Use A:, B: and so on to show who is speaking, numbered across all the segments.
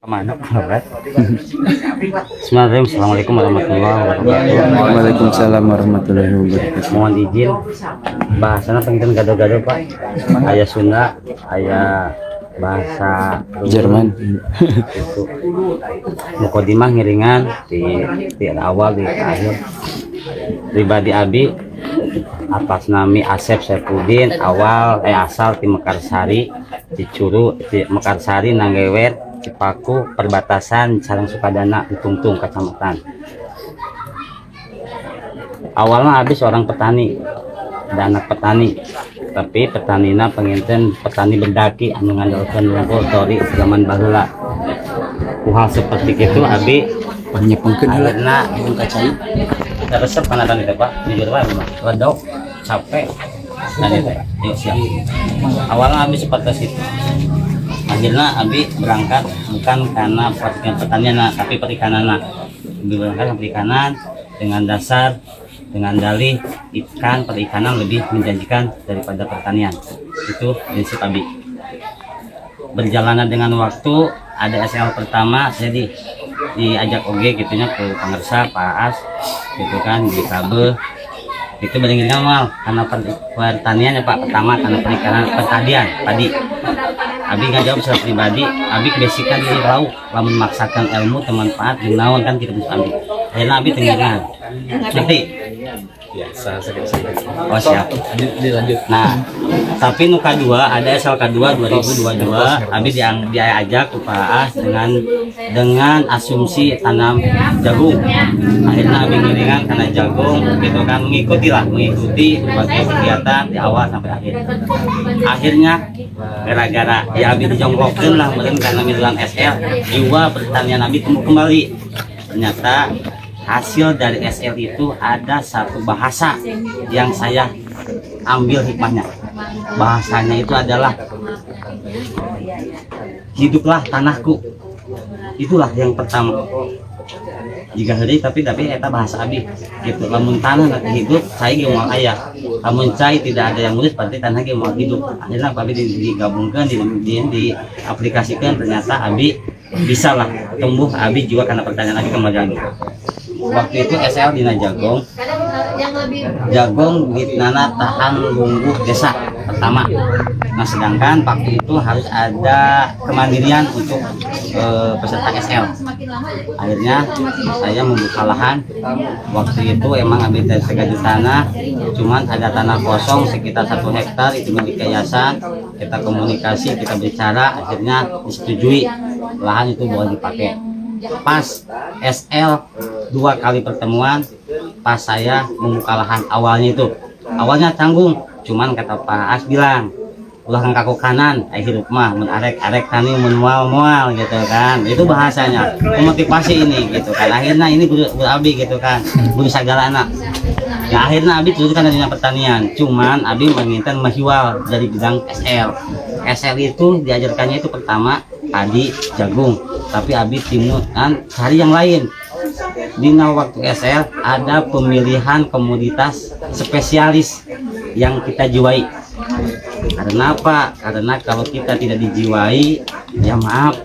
A: Kemana? Alright. Bismillahirrahmanirrahim. Assalamualaikum warahmatullahi wabarakatuh.
B: Waalaikumsalam warahmatullahi wabarakatuh.
A: Mohon izin bahasana pengen gado-gado Pak. Aya Sunda, aya bahasa
B: Jerman.
A: itu. Mukodimah ngiringan di awal di akhir. Pribadi Abi atas nami Asep Saipudin asal di Mekarsari, di Curu, di Mekarsari, Nanggewet, Cipaku, perbatasan Sarang Sukadana, Tungtung, Kecamatan. Awalnya Abi seorang petani dan anak petani, tapi petanina penginten petani berdaki anu ngandalkeun unggul tori zaman baheula. Hal seperti itu Abi
B: Panyepengkeun heula
A: akhirna
B: jeung kacai.
A: resep kana tadi teh Pak, jujur wae mah redok, capek. Tadi teh, yuk siap. Awalnya Abi seperti itu. Akhirnya Abi berangkat bukan karena pertanian tapi perikanan. Abi berangkat perikanan dengan dasar dengan dalih perikanan lebih menjanjikan daripada pertanian. Itu prinsip Abi. Berjalanan dengan waktu ada SL pertama jadi diajak oge gitunya ke Pangersa, Pak As gitu kan di Kabe itu beringin mal karena pertanian ya Pak pertama karena perikanan pertanian padi. Abi nggak jawab secara pribadi, Abi basican di lauk, lamun maksakan ilmu temanfaat di naon kan kita bisa Abi. Akhirnya Abi tengiran, ngerti?
B: Ya, sakit.
A: Oh siap.
B: Dilanjut.
A: Nah, tapi nuka 2 ada SLK 2 2022, Abi diajak ke Pak As dengan asumsi tanam jagung. Akhirnya Abi ngiringan karena jagung, gitu kan mengikuti berbagai kegiatan di awal sampai akhir. Akhirnya gara-gara ya Abi dijongkokkeun lah meureun karena miluan SL, jiwa pertanian Abi tumbuh kembali. Ternyata hasil dari SL itu ada satu bahasa yang saya ambil hikmahnya. Bahasanya itu adalah hiduplah tanahku. Itulah yang pertama. Jika hari tapi eta bahasa Abi gitu. Lamun tanah nanti hidup, saya ge moal aya. Lamun cai tidak ada yang nulis berarti tanah ge moal hidup. Akhirnya Abi digabungkan diaplikasikan ternyata Abi bisa lah tumbuh Abi juga karena pertanyaan Abi kembali lagi. Waktu itu SL dina jagung nana tahan bumbu desa pertama. Nah sedangkan waktu itu harus ada kemandirian untuk peserta SL. Akhirnya saya membuka lahan. Waktu itu emang Abi segajut tanah, cuman ada tanah kosong sekitar 1 hektar itu milik yayasan. Kita komunikasi, kita bicara, akhirnya disetujui lahan itu boleh dipakai. Pas SL 2 kali pertemuan, pas saya membuka lahan awalnya tanggung, cuman kata Pak As bilang ulah ngangkaku kanan hidup mah mun arek tani mun moal gitu kan, itu bahasanya memotivasi ini gitu kan. Akhirnya ini guru Abi gitu kan, guru segala anak ya. Akhirnya Abi teruskan dari pertanian, cuman Abi menginginkan mahiwal dari bidang SL itu diajarkannya itu pertama padi jagung, tapi Abi timuran cari yang lain. Dina waktu SL ada pemilihan komoditas spesialis yang kita jiwai. Karena apa? Karena kalau kita tidak dijiwai, ya maaf,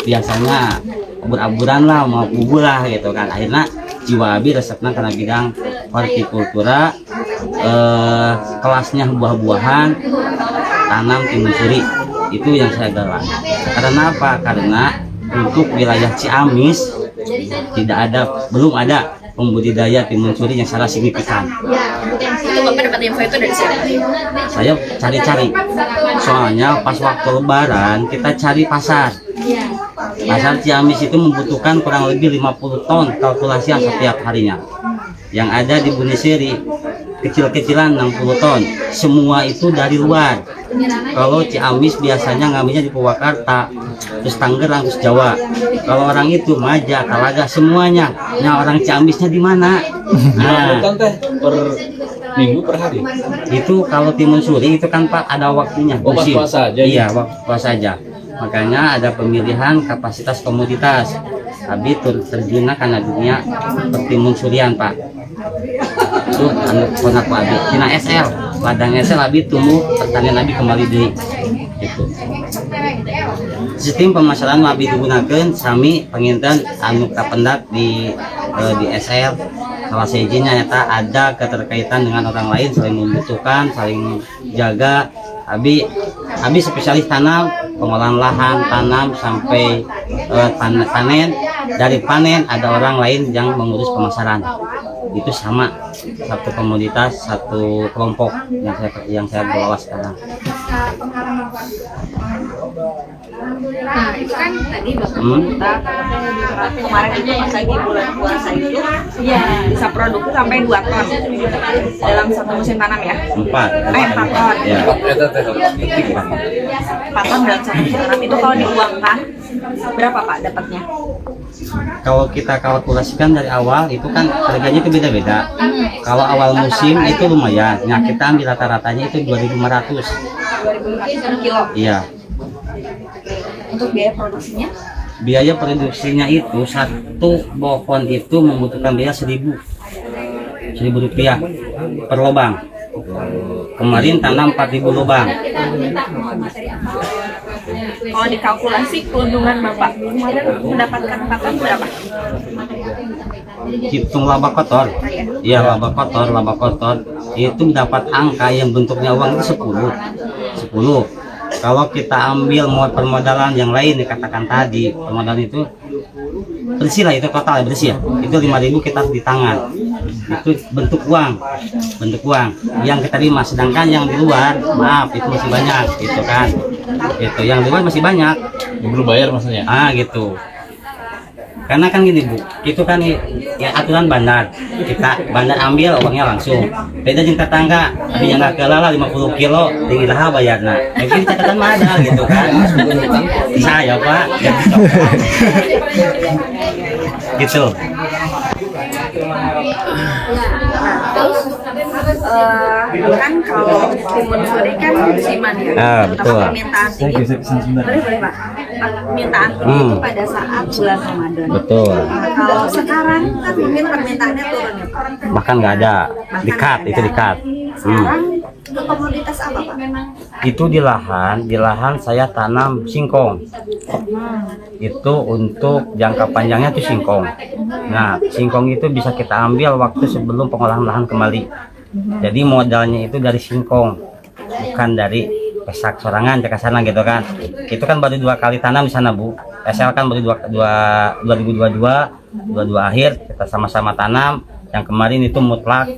A: biasanya abur-aburan lah, mau bubur lah gitu kan. Akhirnya jiwa Abi resepnya karena bidang hortikultura, kelasnya buah-buahan, tanam timun suri. Itu yang saya galang. Karena apa? Karena untuk wilayah Ciamis belum ada pembudidaya timun suri yang secara signifikan.
C: Itu Bapak dapat info itu dari siapa?
A: Saya cari-cari. Soalnya pas waktu Lebaran kita cari pasar. Pasar Ciamis itu membutuhkan kurang lebih 50 ton kalkulasi setiap harinya. Yang ada di Bunisiri kecil-kecilan 60 ton. Semua itu dari luar. Kalau Ciamis biasanya ngambilnya di Purwakarta, terus Tangerang, terus Jawa. Kalau orang itu Maja, Talaga, semuanya. Nah orang Ciamisnya di mana? Nah,
B: Per minggu per hari.
A: itu kalau timun suri itu kan Pak ada waktunya.
B: Pas puasa aja.
A: Iya, waktu puasa aja. Makanya ada pemilihan kapasitas komoditas. Abi terjun karena dunia pertimun surian Pak. Itu anak Abi. Cina SL, ladang SL Abi tumbuh pertanian Abi kembali di itu. sistem pemasaran abdi digunakan sami penginten anu kapendak di SL salah sejinya nyata ada keterkaitan dengan orang lain saling membutuhkan saling jaga. Abi spesialis tanam, pengolahan lahan, tanam sampai panen. Dari panen ada orang lain yang mengurus pemasaran. Itu sama, satu komoditas, satu kelompok yang saya bawa sekarang.
C: Nah, itu kan tadi Bapak cerita kemarin itu pas lagi bulan puasa itu bisa produksi sampai 2 ton dalam satu musim tanam ya?
A: 4
C: ton.
A: Ya.
C: 4 ton dalam satu musim tanam itu kalau diuangkan berapa Pak dapatnya?
A: Kalau kita kalkulasikan dari awal itu kan harganya itu beda-beda. Kalau awal musim itu lumayan. Nah, kita ambil rata-ratanya itu 2.500.
C: 2.500 per kilo.
A: Iya.
C: Untuk biaya produksinya?
A: Biaya produksinya itu satu pohon itu membutuhkan biaya 1.000 rupiah per lubang. Kemarin tanam 4.000 lubang.
C: Kalau dikalkulasi keuntungan Bapak kemarin mendapatkan 4 ton berapa?
A: Hitung laba kotor. Iya, laba kotor itu mendapat angka yang bentuknya uang itu 10. Kalau kita ambil permodalan yang lain dikatakan tadi, permodalan itu bersih lah, itu total bersih ya. Itu 5.000 kita di tangan. Itu bentuk uang yang kita terima. Sedangkan yang di luar, maaf, itu masih banyak, gitu kan. Itu yang di luar masih banyak.
B: Belum bayar maksudnya?
A: Gitu. Karena kan gini Bu, itu kan ya aturan bandar. Kita bandar ambil uangnya langsung. Beda jeung tetangga, tapi yang nggak kelala 50 kilo, tinggi lah bayarna. Mungkin catatan mah ada gitu kan. Saya Pak, gitu.
C: Kan kalau timun suri kan musiman ya,
A: Betul.
C: permintaan tinggi. Boleh Pak. Permintaan tinggi itu pada saat bulan Ramadan.
A: Betul.
C: Kalau sekarang kan mungkin permintaannya turun ya Pak.
A: Bahkan nggak ada, dikat.
C: Sekarang ke komoditas apa Pak?
A: Itu di lahan saya tanam singkong. Itu untuk jangka panjangnya itu singkong. Nah, singkong itu bisa kita ambil waktu sebelum pengolahan lahan kembali. Jadi modalnya itu dari singkong, bukan dari pesak sorangan ke sana gitu kan. Itu kan baru 2 kali tanam di sana Bu. SL kan baru 2022 akhir kita sama-sama tanam. Yang kemarin itu mutlak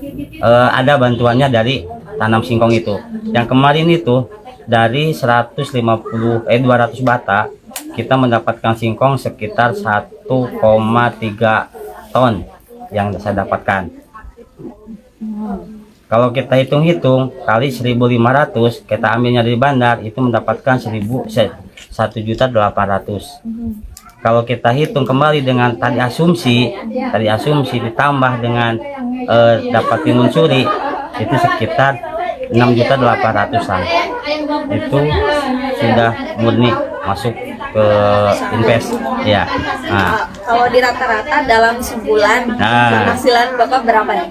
A: ada bantuannya dari tanam singkong itu. Yang kemarin itu dari 200 bata kita mendapatkan singkong sekitar 1,3 ton yang saya dapatkan. Kalau kita hitung-hitung kali 1.500 kita ambilnya dari bandar itu mendapatkan 1.800. Kalau kita hitung kembali dengan tadi asumsi ditambah dengan dapat timun suri itu sekitar 6.800-an. Itu sudah murni masuk ke invest ya. Nah,
C: kalau di rata-rata dalam sebulan penghasilan Bapak berapa nih?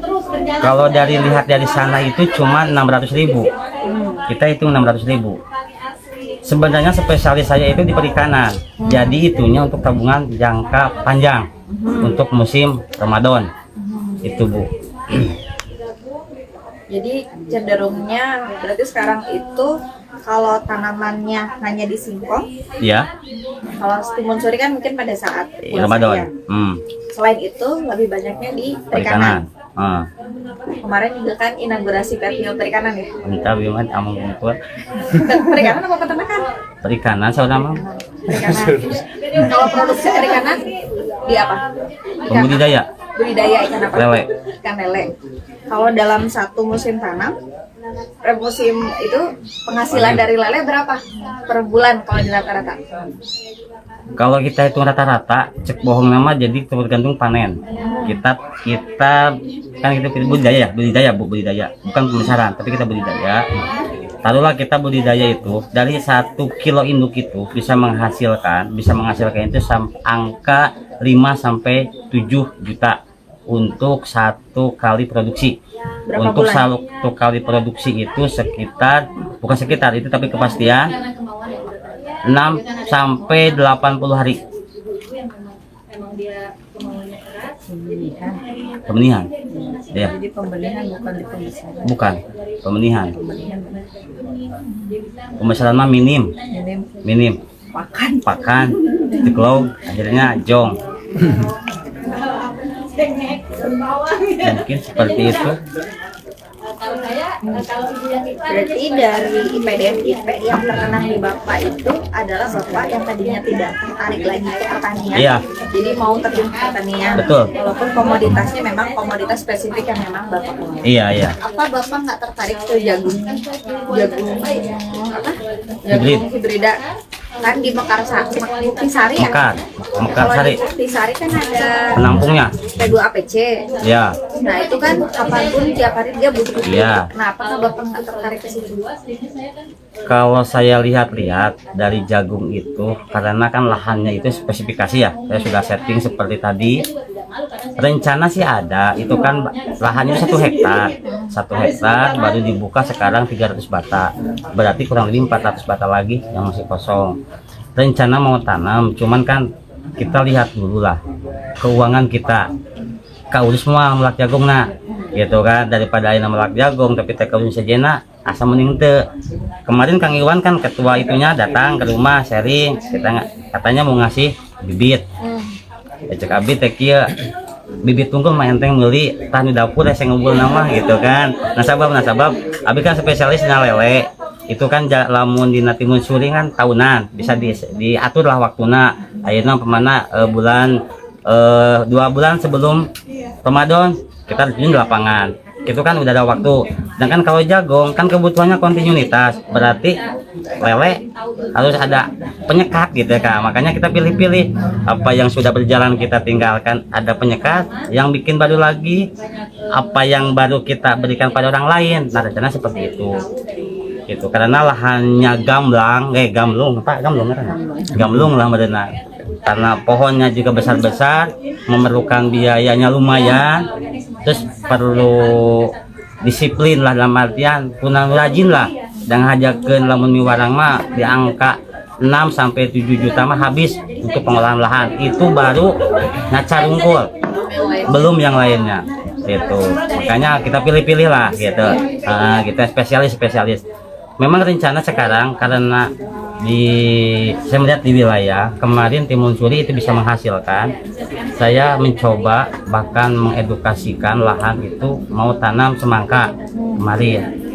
A: Kalau lihat dari sana itu cuma 600.000. Kita hitung 600.000. Sebenarnya spesialis saya itu di perikanan. Jadi itunya untuk tabungan jangka panjang untuk musim Ramadan. Itu Bu.
C: Jadi cenderungnya berarti sekarang itu kalau tanamannya hanya di singkong,
A: ya.
C: Kalau timun suri kan mungkin pada saat
A: Ramadan.
C: Ya. Selain itu lebih banyaknya di perikanan. Kemarin juga kan inaugurasi PTO perikanan ya.
A: Minta biman among kuat.
C: Perikanan apa peternakan?
A: Perikanan saudara.
C: Perikanan. Kalau produksi perikanan di apa?
A: Pembudidaya.
C: Budidaya ikan apa?
A: Lele.
C: Ikan lele. Kalau dalam satu musim tanam, musim itu penghasilan dari lele berapa per bulan kalau di rata-rata?
A: Kalau kita hitung rata-rata, cek bohong nama jadi tergantung panen. Kita kan itu budidaya, budidaya, bukan pemasaran, tapi kita budidaya. Taruhlah kita budidaya itu dari 1 kilo induk itu bisa menghasilkan itu angka 5 sampai 7 juta untuk 1 kali produksi.
C: Berapa
A: untuk
C: bulan?
A: 1 kali produksi itu sekitar, bukan sekitar itu tapi kepastian 6 sampai 80 hari. Pemenihan. Ya.
C: Jadi pembelian bukan di pembesaran.
A: Bukan pemenihan.
C: Pembelian
A: Pembesaran mah minim.
C: ini
A: Minim.
C: pakan.
A: Dikelau akhirnya jong. Mungkin seperti itu.
D: Berarti dari IPDN-IP yang terkenang di Bapak itu adalah Bapak yang tadinya tidak tertarik lagi ke pertanian.
A: Iya.
D: Jadi mau terjun ke pertanian.
A: Betul.
D: Walaupun komoditasnya memang komoditas spesifik yang memang Bapak punya.
A: Iya.
D: Apa Bapak nggak tertarik ke jagung apa?
A: Hibrid.
D: Jagung hibrida kan di Mekarsari ya?
A: Mekarsari.
D: Kalau di Mekarsari kan ada
A: Penampungnya.
D: P2APC.
A: Ya.
D: Nah itu kan kapanpun tiap hari dia butuh.
A: Iya.
D: Nah apakah Bapak nggak tertarik ke situ?
A: Kalau saya lihat-lihat dari jagung itu, karena kan lahannya itu spesifikasi ya, saya sudah setting seperti tadi. Rencana sih ada, itu kan lahannya 1 hektar, 1 hektar baru dibuka sekarang 300 bata, berarti kurang lebih 400 bata lagi yang masih kosong. Rencana mau tanam, cuman kan kita lihat dulu lah keuangan kita. Kaurus semua melak jagung nak, gitu kan, daripada ayeuna melak jagung tapi teh kaurus sejena asa mending teu. Kemarin Kang Iwan kan ketua itunya datang ke rumah sharing, katanya mau ngasih bibit. Cek abi teh kieu bibit tunggul mah enteng meuli tah di dapur saya ngumpul nama gitu kan. Nasabab abi kan spesialis na lele. Itu kan lamun dina timun suri kan tahunan bisa diatur lah waktuna. Ayeuna pemana bulan 2 bulan sebelum Ramadan kita terjun di lapangan. Itu kan udah ada waktu. Sedangkan kalau jagung kan kebutuhannya kontinuitas, berarti lele harus ada penyekat gitu kan. Makanya kita pilih-pilih apa yang sudah berjalan kita tinggalkan, ada penyekat yang bikin baru lagi, apa yang baru kita berikan pada orang lain. Nah rencana seperti itu. Gitu karena lahannya gamblung lah benar. Karena pohonnya juga besar-besar, memerlukan biayanya lumayan, terus perlu disiplin lah dalam artian kunang rajin lah dan ngajakeun lamun miwarang mah di angka 6 sampai 7 juta mah habis untuk pengolahan lahan. Itu baru ngacar unggul, belum yang lainnya gitu. Makanya kita pilih-pilih lah gitu. Kita spesialis. Memang rencana sekarang karena saya melihat di wilayah kemarin timun suri itu bisa menghasilkan, saya mencoba bahkan mengedukasikan lahan itu mau tanam semangka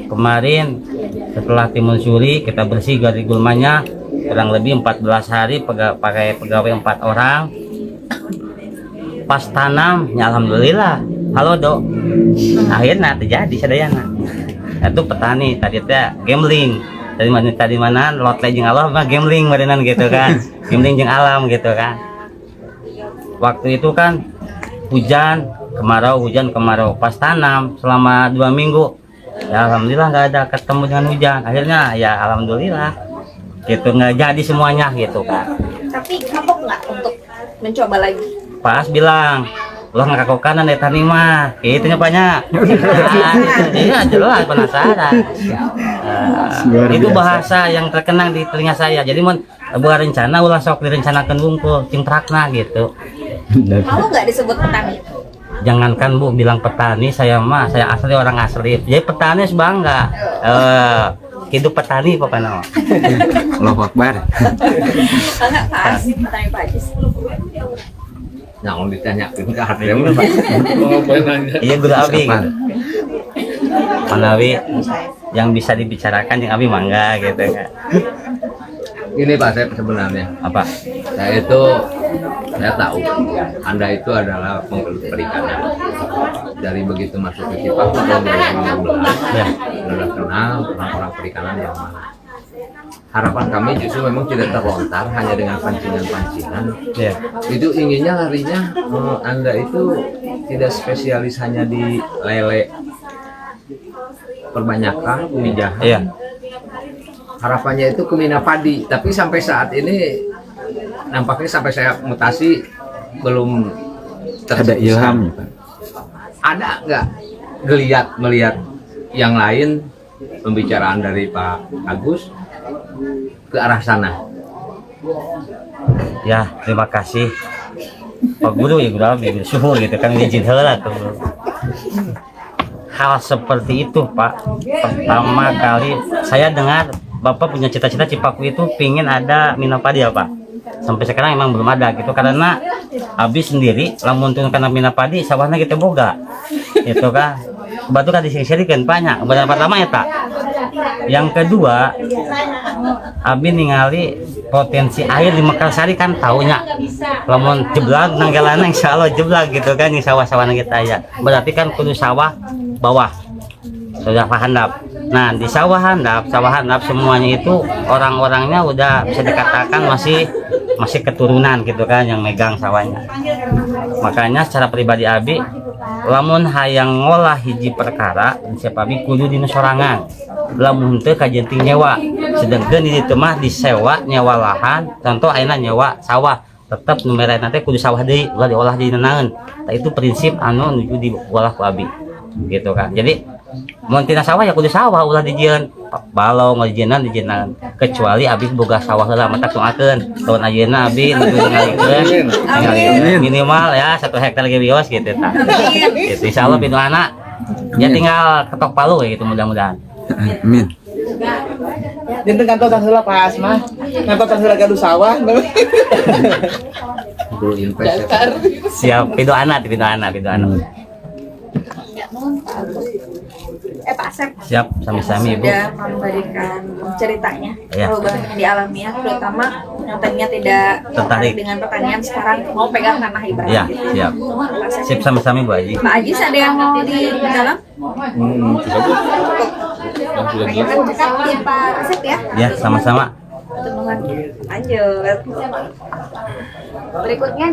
A: kemarin setelah timun suri kita bersih dari gulmanya kurang lebih 14 hari pakai pegawai 4 orang. Pas tanam ya alhamdulillah halo dok akhirnya terjadi sadayana. Itu petani tadi teh gambling tadi mana lot jeung Allah mah gambling barenan gitu kan. Gambling jeung alam gitu kan. Waktu itu kan hujan kemarau pas tanam selama 2 minggu ya alhamdulillah nggak ada ketemu dengan hujan, akhirnya ya alhamdulillah gitu nggak jadi semuanya gitu kan.
D: Tapi kapok nggak untuk mencoba lagi?
A: Pas bilang lo nggak kanan deh tani mah itu banyak. Iya jelas penasaran. Itu bahasa yang terkenang di telinga saya. Jadi buat rencana ulah sok direncanakan wungkul cintrakna gitu.
D: Mau nggak disebut petani?
A: Jangankan Bu bilang petani, saya asli orang asli. Jadi petani bangga. Hidup petani pokoknya.
B: Allahu Akbar.
D: Enggak pas petani Pajis.
B: Nah, ditanya ke hati
A: Iya guru abi. Manawi yang bisa dibicarakan yang abi mangga gitu kan.
B: Ini Pak Sep sebenarnya
A: Apa?
B: saya tahu Anda itu adalah penggelut perikanan. Dari begitu masuk ke Cipaku tahun 2016
A: Ya.
B: sudah kenal orang-orang perikanan yang mana. Harapan kami justru memang tidak terlontar hanya dengan pancingan-pancingan.
A: Ya.
B: Itu inginnya larinya Anda itu tidak spesialis hanya di lele perbanyakan pijahan.
A: Iya.
B: Harapannya itu ke mina padi, tapi sampai saat ini nampaknya sampai saya mutasi belum
E: Ada ilham.
B: Ada nggak melihat yang lain pembicaraan dari Pak Agus ke arah sana?
A: Ya, terima kasih Pak Guru ya, Guru syukur gitu kan, izin heula tuh. Hal seperti itu Pak, pertama kali saya dengar Bapak punya cita-cita Cipaku itu pingin ada mina padi ya Pak. Sampai sekarang emang belum ada gitu, karena Abi sendiri lamun tun kana mina padi sawahna kita boga itu kan, batu kan disingkirkan banyak. Benar pertama ya tak. Yang kedua, Abi ningali potensi air di Mekarsari kan taunya lamun jeblag nanggalana insya Allah jeblag gitu kan di sawah-sawah kita ya, berarti kan kudu sawah bawah sudah handap. Nah di sawah handap semuanya itu orang-orangnya udah bisa dikatakan masih keturunan gitu kan yang megang sawahnya. Makanya secara pribadi Abi lamun hayang ngolah hiji perkara siapa Abi kudu dina sorangan, lamun teu kajenting nyewa, sedangkan di ditu mah disewa nyewa lahan, contoh ayeuna nyewa sawah tetap numerain nanti kudu sawah deui ulah diolah di naon. Nah, itu prinsip anu nuju diolah ku Abi gitu kan. Jadi mun tina sawah ya kudu sawah ulah dijieun balong dijienan kecuali Abi boga sawah heula mata tunggakeun tahun ayeuna Abi nuju ngalikeun minimal ya 1 hektar ge bios gitu tah. Gitu insyaallah pinu anak ya tinggal ketok palu ya gitu mudah-mudahan.
E: Amin.
F: Dinten kantor heula Pak Asma. Kantor heula gaduh sawah.
B: Itu investasi.
A: Siap pinu anak.
D: Pak Asep
A: Siap sami-sami Ibu.
D: sudah memberikan ceritanya,
A: Ya.
D: perubahan yang dialami ya, terutama yang tadinya tidak tertarik dengan pertanian sekarang mau pegang tanah ibarat.
A: Ya,
D: gitu.
A: siap.
D: Pak Asep.
A: Sip sami-sami Bu Haji.
D: Pak Ajis ada yang mau di dalam? Pengen Pak Asep ya?
A: Ya, sama-sama.
D: Lanjut. Berikutnya